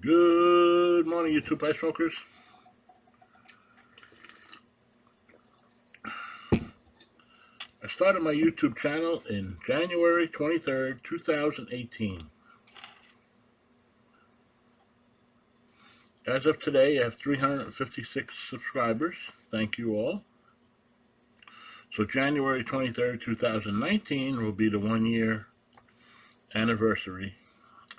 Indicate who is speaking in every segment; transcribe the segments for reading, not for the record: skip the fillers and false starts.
Speaker 1: Good morning, you two pipe smokers. I started my YouTube channel in January 23rd, 2018. As of today, I have 356 subscribers. Thank you all. So January 23rd, 2019 will be the 1 year anniversary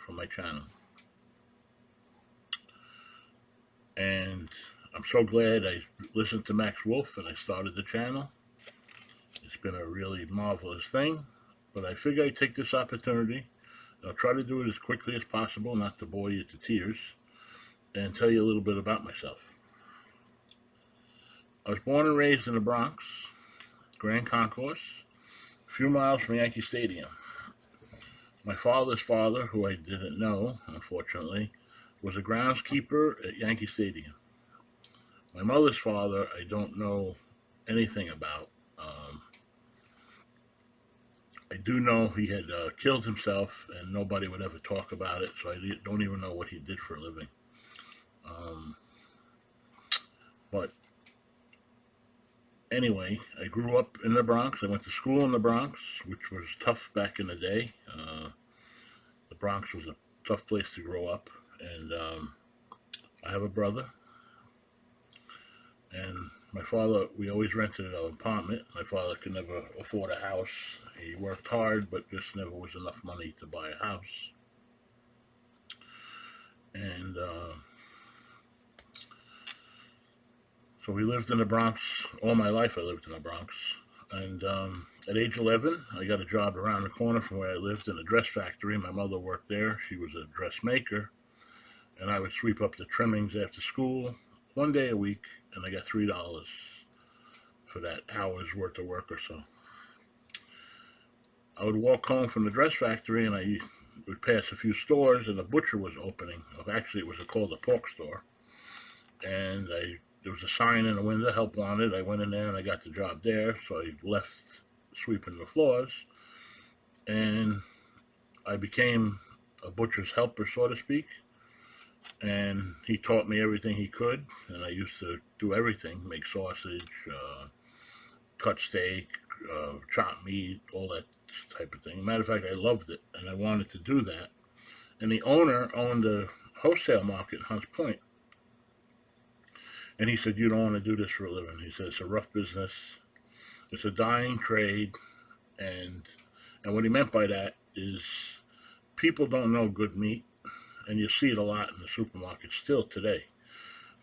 Speaker 1: for my channel. And I'm so glad I listened to Max Wolf and I started the channel. It's been a really marvelous thing, but I figure I'd take this opportunity. I'll try to do it as quickly as possible, not to bore you to tears, and tell you a little bit about myself. I was born and raised in the Bronx, Grand Concourse, a few miles from Yankee Stadium. My father's father, who I didn't know, unfortunately, was a groundskeeper at Yankee Stadium. My mother's father, I don't know anything about. I do know he had killed himself, and nobody would ever talk about it, so I don't even know what he did for a living. But anyway, I grew up in the Bronx. I went to school in the Bronx, which was tough back in the day. The Bronx was a tough place to grow up, and I have a brother. And my father, we always rented an apartment. My father could never afford a house. He worked hard, but just never was enough money to buy a house. And so we lived in the Bronx. All my life I lived in the Bronx. And at age 11, I got a job around the corner from where I lived in a dress factory. My mother worked there. She was a dressmaker. And I would sweep up the trimmings after school 1 day a week, and I got $3 for that hour's worth of work or so. I would walk home from the dress factory, and I would pass a few stores, and a butcher was opening. Actually, it was called a pork store. And there was a sign in the window, help wanted. I went in there, and I got the job there, so I left sweeping the floors. And I became a butcher's helper, so to speak. And he taught me everything he could, and I used to do everything: make sausage, cut steak, chop meat, all that type of thing. Matter of fact, I loved it, and I wanted to do that. And the owner owned a wholesale market in Hunts Point, and he said, "You don't want to do this for a living." He said, "It's a rough business, it's a dying trade," and what he meant by that is people don't know good meat. And you see it a lot in the supermarket still today.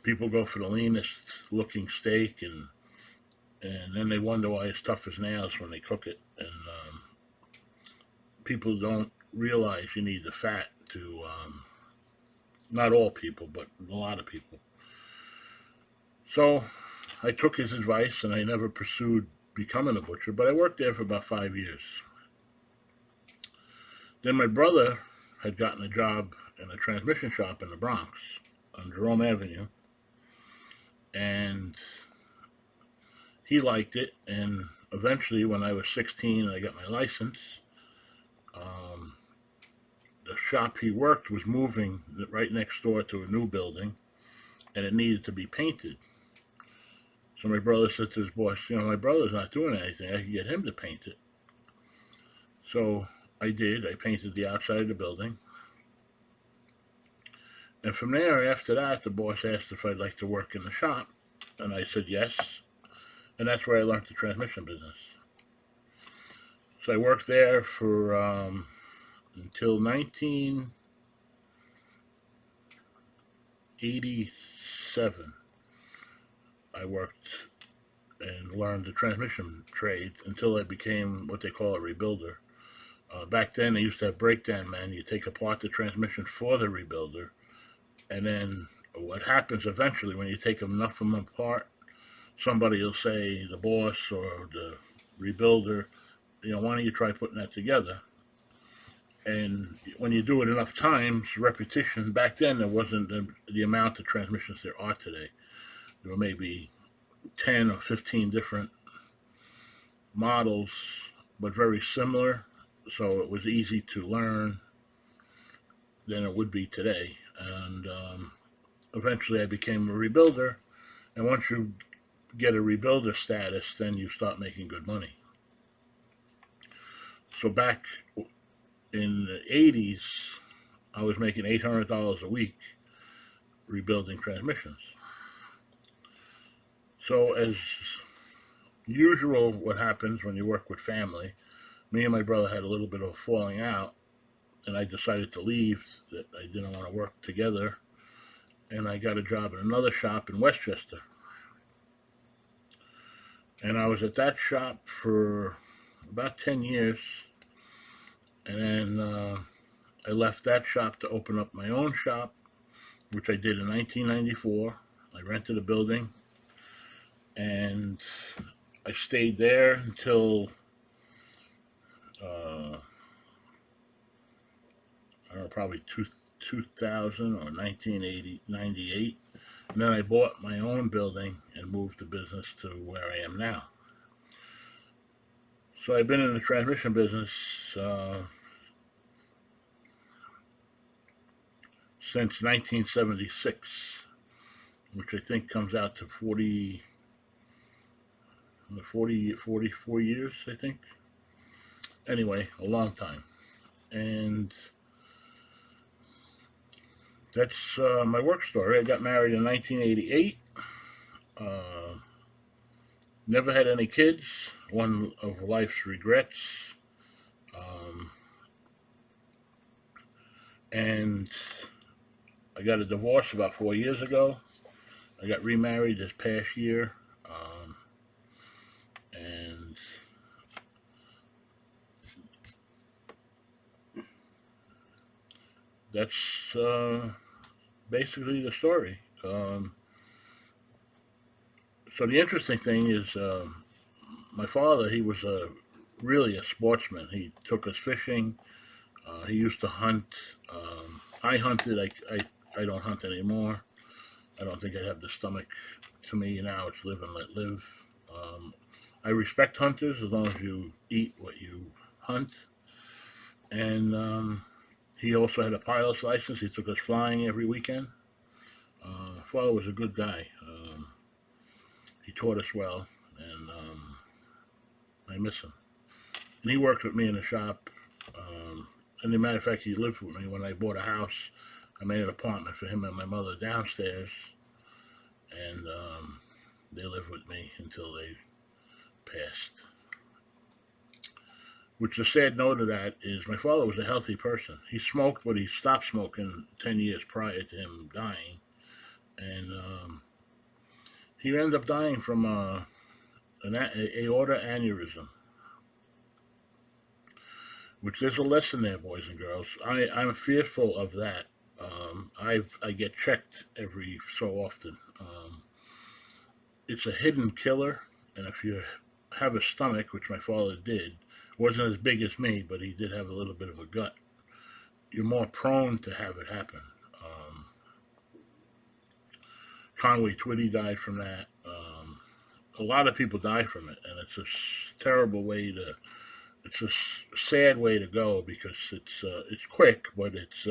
Speaker 1: People go for the leanest looking steak, and then they wonder why it's tough as nails when they cook it. And people don't realize you need the fat to, not all people, but a lot of people. So I took his advice, and I never pursued becoming a butcher, but I worked there for about 5 years. Then my brother had gotten a job in a transmission shop in the Bronx on Jerome Avenue, and he liked it. And eventually, when I was 16, I got my license. The shop he worked was moving right next door to a new building, and it needed to be painted. So my brother said to his boss, "My brother's not doing anything. I can get him to paint it." So I did. I painted the outside of the building. And from there, after that, the boss asked if I'd like to work in the shop, and I said yes. And that's where I learned the transmission business. So I worked there for until 1987. I worked and learned the transmission trade until I became what they call a rebuilder. Back then, they used to have breakdown men. You take apart the transmission for the rebuilder, and then what happens eventually when you take enough of them apart, somebody will say, the boss or the rebuilder, why don't you try putting that together? And when you do it enough times, repetition, back then there wasn't the amount of transmissions there are today. There were maybe 10 or 15 different models, but very similar. So it was easy to learn than it would be today. And and eventually I became a rebuilder. And once you get a rebuilder status, then you start making good money. So back in the 80s, I was making $800 a week rebuilding transmissions. So as usual, what happens when you work with family, me and my brother had a little bit of a falling out, and I decided to leave, that I didn't want to work together, and I got a job in another shop in Westchester. And I was at that shop for about 10 years, and then I left that shop to open up my own shop, which I did in 1994. I rented a building, and I stayed there until I don't know, probably 2000 or 1998. And then I bought my own building and moved the business to where I am now. So I've been in the transmission business since 1976, which I think comes out to 44 years, I think. Anyway, a long time. And that's my work story. I got married in 1988. Never had any kids. One of life's regrets. And I got a divorce about 4 years ago. I got remarried this past year. And that's basically the story. So the interesting thing is, my father, he was really a sportsman. He took us fishing. He used to hunt. I hunted. I don't hunt anymore. I don't think I have the stomach. To me now, it's live and let live. I respect hunters as long as you eat what you hunt. And he also had a pilot's license. He took us flying every weekend. Father was a good guy. He taught us well, and I miss him. And he worked with me in the shop. And as a matter of fact, he lived with me when I bought a house. I made an apartment for him and my mother downstairs, and they lived with me until they passed. Which the sad note of that is my father was a healthy person. He smoked, but he stopped smoking 10 years prior to him dying. And he ended up dying from an aorta aneurysm. Which there's a lesson there, boys and girls. I'm fearful of that. I get checked every so often. It's a hidden killer, and if you have a stomach, which my father did, wasn't as big as me, but he did have a little bit of a gut, you're more prone to have it happen. Conway Twitty died from that. A lot of people die from it, and it's a terrible way to. It's a sad way to go because it's quick, but it's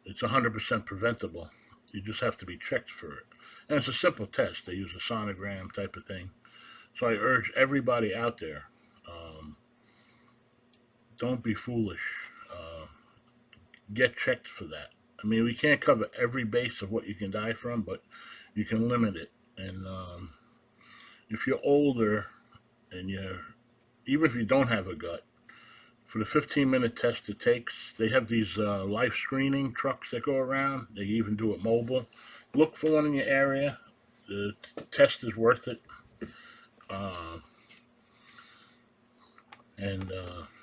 Speaker 1: 100% preventable. You just have to be checked for it, and it's a simple test. They use a sonogram type of thing. So I urge everybody out there, don't be foolish. Get checked for that. I mean, we can't cover every base of what you can die from, but you can limit it. And if you're older and even if you don't have a gut, for the 15-minute test it takes, they have these life screening trucks that go around. They even do it mobile. Look for one in your area. The test is worth it. And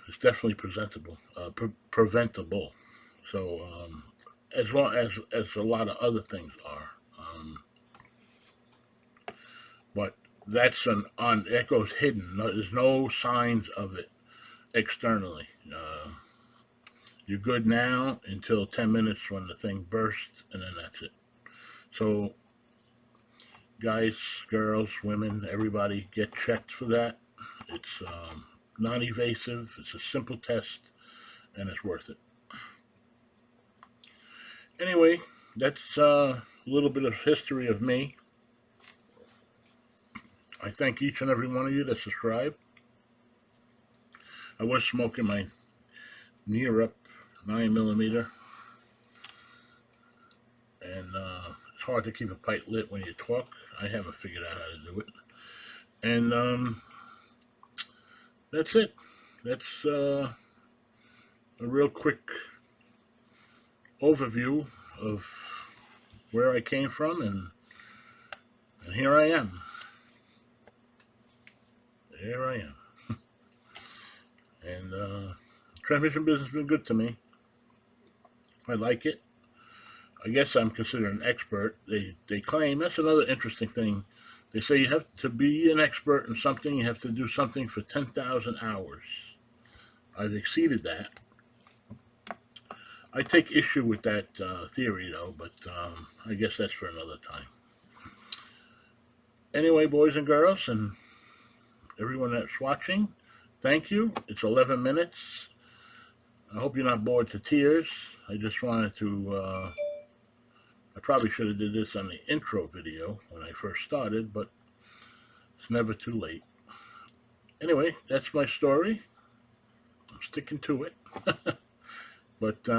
Speaker 1: it's definitely preventable. So as long as a lot of other things are, but that's that goes hidden. There's no signs of it externally. You're good now until 10 minutes when the thing bursts, and then that's it. So guys, girls, women, everybody, get checked for that. It's non-evasive. It's a simple test, and it's worth it. Anyway, that's a little bit of history of me. I thank each and every one of you that subscribe. I was smoking my near up 9mm, and it's hard to keep a pipe lit when you talk. I haven't figured out how to do it. And that's it. That's a real quick overview of where I came from, and here I am. Here I am. And transmission business has been good to me. I like it. I guess I'm considered an expert. They claim that's another interesting thing. They say you have to be an expert in something. You have to do something for 10,000 hours. I've exceeded that. I take issue with that theory, though, but I guess that's for another time. Anyway, boys and girls, and everyone that's watching, thank you. It's 11 minutes. I hope you're not bored to tears. I just wanted to, I probably should have did this on the intro video when I first started, but it's never too late. Anyway, that's my story. I'm sticking to it. But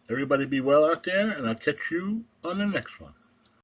Speaker 1: everybody be well out there, and I'll catch you on the next one.